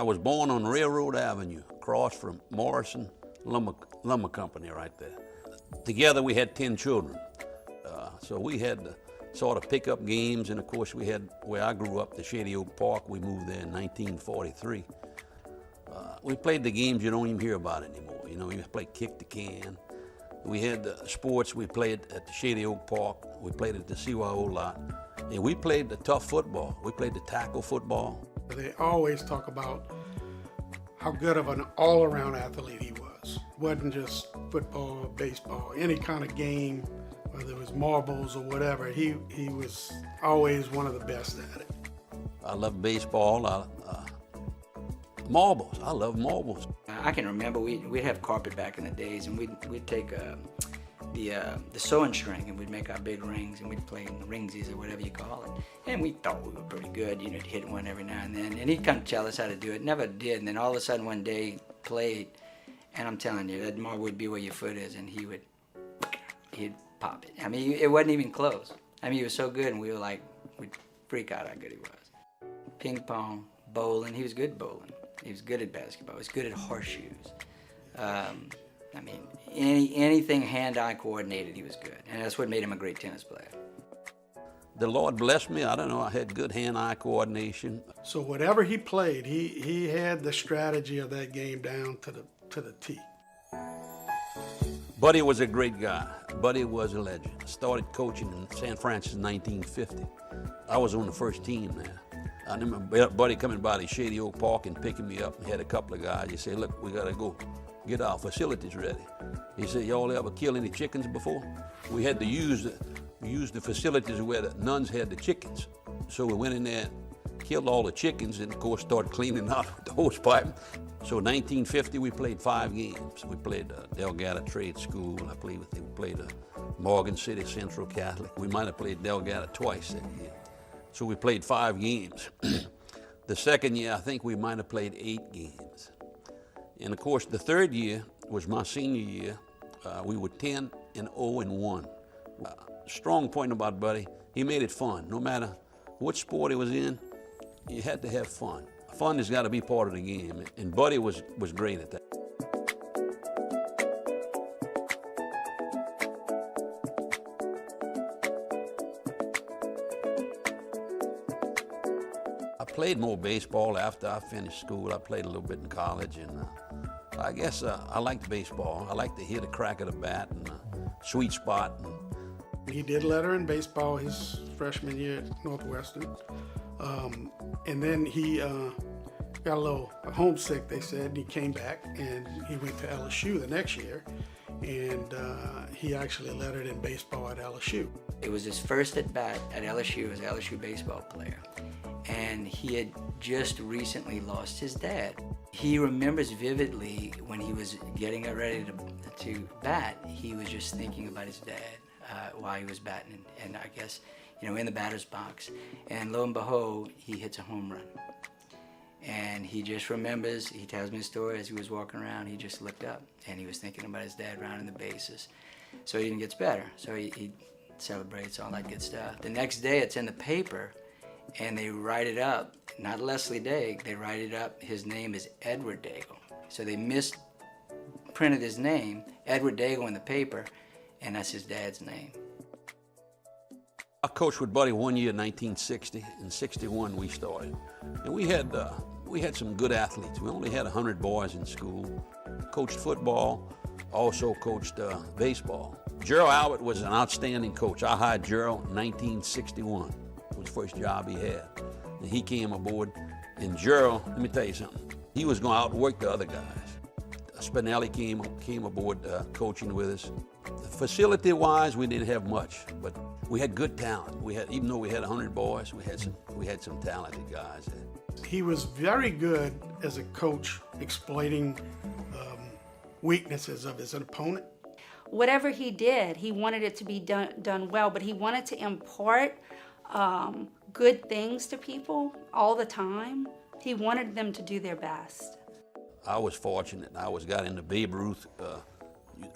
I was born on Railroad Avenue, across from Morrison Lumber Company right there. Together we had 10 children. So we had to sort of pick up games, and of course we had, where I grew up, the Shady Oak Park, we moved there in 1943. We played the games you don't even hear about anymore. You know, we played kick the can. We had sports, we played at the Shady Oak Park, we played at the CYO lot, and we played the tough football. We played the tackle football. They always talk about how good of an all-around athlete he was. Wasn't just football or baseball, any kind of game, whether it was marbles or whatever, he was always one of the best at it. I love baseball. Marbles. I love marbles. I can remember we'd have carpet back in the days, and we'd take the sewing string, and we'd make our big rings, and we'd play ringsies or whatever you call it. And we thought we were pretty good, you know, to hit one every now and then. And he'd come tell us how to do it. Never did. And then all of a sudden one day played, and I'm telling you, that marble would be where your foot is, and he'd pop it. I mean, it wasn't even close. I mean, he was so good, and we were like, we'd freak out how good he was. Ping pong, bowling. He was good bowling. He was good at basketball. He was good at horseshoes. I mean, anything hand-eye coordinated, he was good. And that's what made him a great tennis player. The Lord blessed me. I don't know, I had good hand-eye coordination. So whatever he played, he had the strategy of that game down to the T. Buddy was a great guy. Buddy was a legend. Started coaching in San Francisco in 1950. I was on the first team there. I remember Buddy coming by the Shady Oak Park and picking me up, and had a couple of guys. He said, look, we gotta go get our facilities ready. He said, y'all ever kill any chickens before? We had to use the facilities where the nuns had the chickens. So we went in there, killed all the chickens, and of course started cleaning out the hose pipe. So in 1950, we played 5 games. We played Delgado Trade School. We played Morgan City Central Catholic. We might have played Delgado twice that year. So we played 5 games. The second year, I think we might have played 8 games. And of course, the third year was my senior year. We were 10-0-1. Strong point about Buddy, he made it fun. No matter what sport he was in, you had to have fun. Fun has got to be part of the game, and Buddy was great at that. I played more baseball after I finished school. I played a little bit in college, and I guess I liked baseball. I liked to hear the crack of the bat and sweet spot. He did letter in baseball his freshman year at Northwestern. And then he got a little homesick, they said, and he came back, and he went to LSU the next year, and he actually lettered in baseball at LSU. It was his first at bat at LSU as an LSU baseball player, and he had just recently lost his dad. He remembers vividly when he was getting ready to bat, he was just thinking about his dad while he was batting, and I guess, you know, in the batter's box. And lo and behold, he hits a home run. And he just remembers, he tells me a story, as he was walking around, he just looked up, and he was thinking about his dad rounding the bases. So he even gets better. So he celebrates, all that good stuff. The next day, it's in the paper, and they write it up, not Leslie Daig, they write it up, his name is Edward Daigle. So they misprinted his name, Edward Daigle, in the paper, and that's his dad's name. I coached with Buddy one year in 1960. In 61 we started. And we had some good athletes. We only had 100 boys in school. Coached football, also coached baseball. Gerald Albert was an outstanding coach. I hired Gerald in 1961. It was the first job he had. And he came aboard. And Gerald, let me tell you something, he was going to outwork the other guys. Spinelli came aboard coaching with us. Facility-wise, we didn't have much, but we had good talent. Even though we had 100 boys, we had some talented guys. He was very good as a coach exploiting weaknesses of his opponent. Whatever he did, he wanted it to be done well, but he wanted to impart good things to people all the time. He wanted them to do their best. I was fortunate. I got into Babe Ruth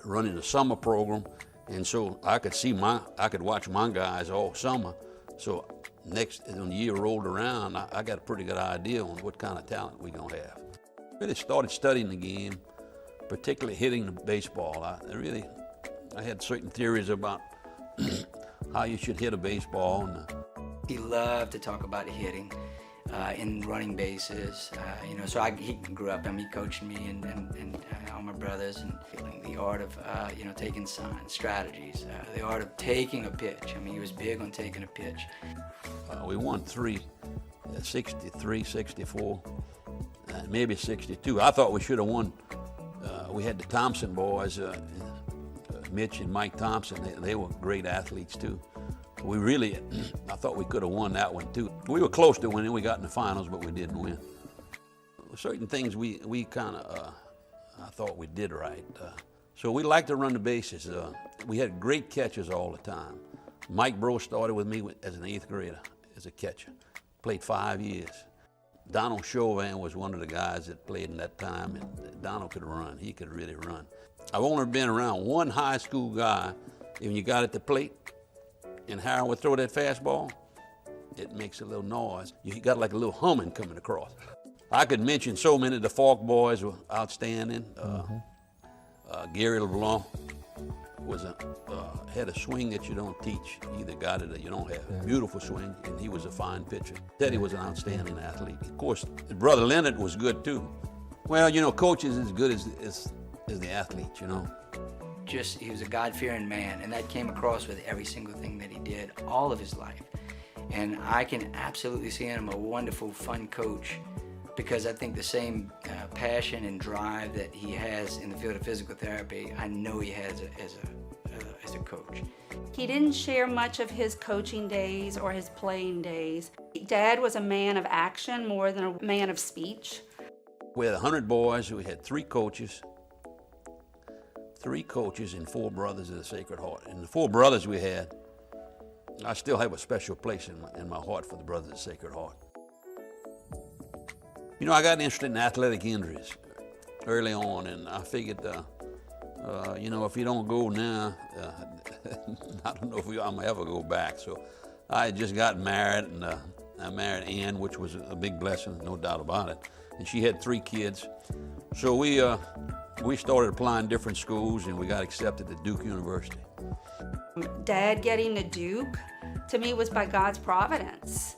running the summer program, and so I could watch my guys all summer. So when the year rolled around, I got a pretty good idea on what kind of talent we're gonna have. Really started studying the game, particularly hitting the baseball. I had certain theories about how you should hit a baseball. He loved to talk about hitting in running bases. So he grew up, he coached me and all my brothers, and feeling the art of taking signs, strategies, the art of taking a pitch. He was big on taking a pitch. We won 3, 63, 64, maybe 62. I thought we should have won. We had the Thompson boys, Mitch and Mike Thompson. They were great athletes too. I thought we could have won that one too. We were close to winning. We got in the finals, but we didn't win. Certain things we kind of, I thought we did right. So we liked to run the bases. We had great catchers all the time. Mike Bro started with me as an 8th grader as a catcher. Played 5 years. Donald Chauvin was one of the guys that played in that time, and Donald could run. He could really run. I've only been around one high school guy. When you got at the plate and Harold would throw that fastball, it makes a little noise. You got like a little humming coming across. I could mention so many. The Falk boys were outstanding. Gary LeBlanc had a swing that you don't teach. You either got it or you don't have it. Beautiful swing, and he was a fine pitcher. Teddy was an outstanding athlete. Of course, his brother Leonard was good too. Well, coach is as good as the athlete, He was a God-fearing man, and that came across with every single thing that he did all of his life. And I can absolutely see him a wonderful, fun coach, because I think the same passion and drive that he has in the field of physical therapy, I know he has as a coach. He didn't share much of his coaching days or his playing days. Dad was a man of action more than a man of speech. We had 100 boys. We had 3 coaches. 3 coaches and 4 brothers of the Sacred Heart. And the 4 brothers we had, I still have a special place in my heart for the brothers of the Sacred Heart. I got interested in athletic injuries early on, and I figured, if you don't go now, I don't know if I'm gonna ever go back. So I had just got married, and I married Ann, which was a big blessing, no doubt about it. And she had 3 kids. So we started applying different schools, and we got accepted to Duke University. Dad getting to Duke, to me, was by God's providence.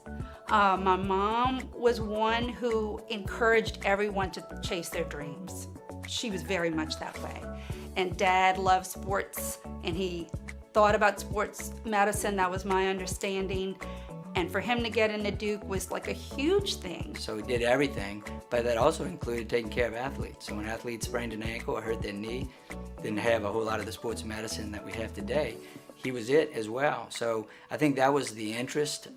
My mom was one who encouraged everyone to chase their dreams. She was very much that way. And Dad loved sports, and he thought about sports medicine. That was my understanding. And for him to get into Duke was like a huge thing. So he did everything, but that also included taking care of athletes. So when athletes sprained an ankle or hurt their knee, didn't have a whole lot of the sports medicine that we have today. He was it as well. So I think that was the interest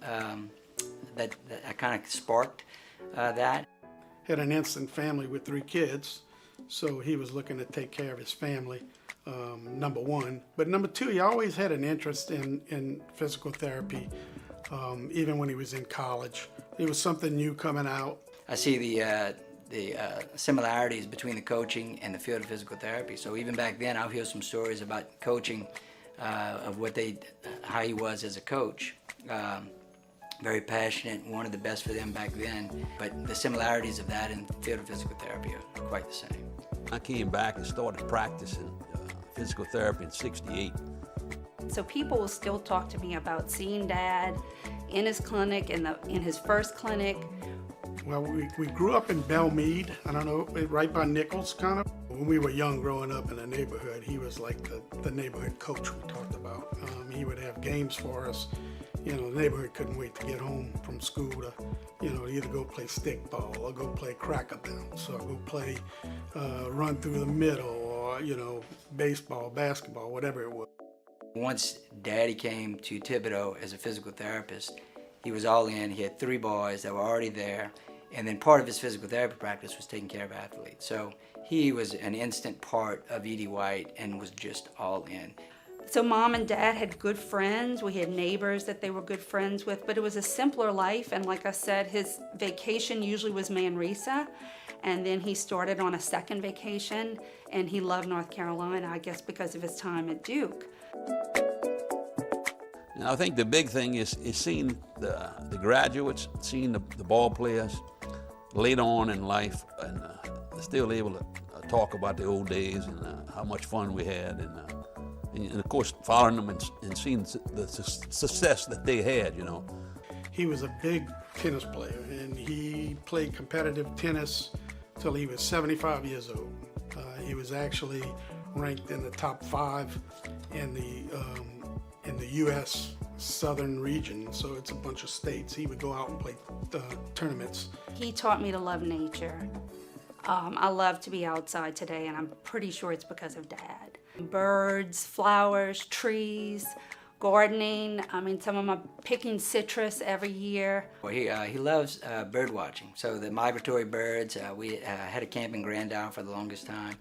that kind of sparked that. Had an instant family with 3 kids, so he was looking to take care of his family, number one. But number 2, he always had an interest in physical therapy, even when he was in college. It was something new coming out. I see the similarities between the coaching and the field of physical therapy. So even back then, I'll hear some stories about coaching, of how he was as a coach. Very passionate, wanted the best for them back then, but the similarities of that in the field of physical therapy are quite the same. I came back and started practicing physical therapy in '68. So people will still talk to me about seeing Dad in his clinic, in his first clinic. Well, we grew up in Belmead, I don't know, right by Nichols, kind of. When we were young growing up in the neighborhood, he was like the neighborhood coach we talked about. He would have games for us. The neighborhood couldn't wait to get home from school to, either go play stickball or go play cracker bounce or go play run through the middle or, baseball, basketball, whatever it was. Once Daddy came to Thibodaux as a physical therapist, he was all in. He had 3 boys that were already there. And then part of his physical therapy practice was taking care of athletes. So he was an instant part of E.D. White and was just all in. So Mom and Dad had good friends. We had neighbors that they were good friends with, but it was a simpler life. And like I said, his vacation usually was Manresa. And then he started on a second vacation, and he loved North Carolina, I guess because of his time at Duke. And I think the big thing is seeing the graduates, seeing the ball players later on in life, and still able to talk about the old days and how much fun we had, and of course following them and seeing the success that they had, you know. He was a big tennis player, and he played competitive tennis till he was 75 years old. He was actually ranked in the top 5 in the U.S. southern region, so it's a bunch of states. He would go out and play tournaments. He taught me to love nature. I love to be outside today, and I'm pretty sure it's because of Dad. Birds, flowers, trees, gardening. I mean, some of them are picking citrus every year. Well, he loves bird watching. So the migratory birds, we had a camping ground down for the longest time.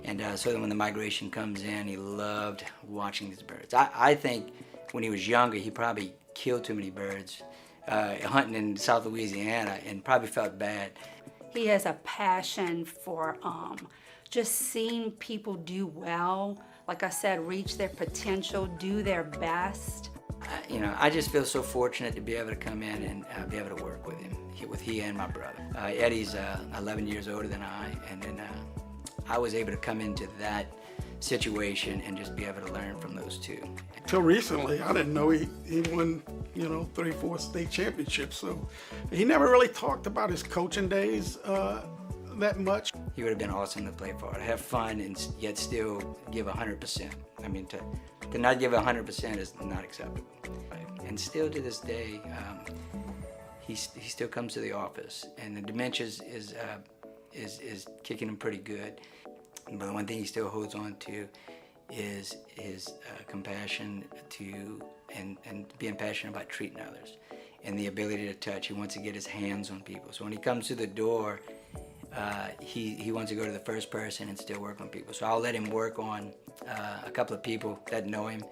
And so then when the migration comes in, he loved watching these birds. I think when he was younger, he probably killed too many birds hunting in South Louisiana and probably felt bad. He has a passion for just seeing people do well. Like I said, reach their potential, do their best. You know, I just feel so fortunate to be able to come in and be able to work with him, he and my brother. Eddie's 11 years older than I, and then I was able to come into that situation and just be able to learn from those two. Till recently, I didn't know he won, 3 or 4 state championships. So he never really talked about his coaching days that much. He would have been awesome to play for, to have fun and yet still give 100%. I mean, to not give 100% is not acceptable. And still to this day, he still comes to the office, and the dementia is kicking him pretty good. But the one thing he still holds on to is his compassion and being passionate about treating others, and the ability to touch. He wants to get his hands on people. So when he comes to the door, he wants to go to the first person and still work on people. So I'll let him work on a couple of people that know him,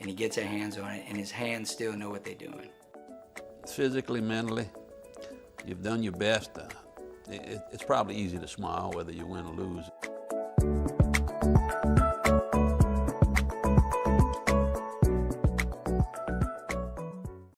and he gets their hands on it, and his hands still know what they're doing. Physically, mentally, you've done your best. It's probably easy to smile whether you win or lose.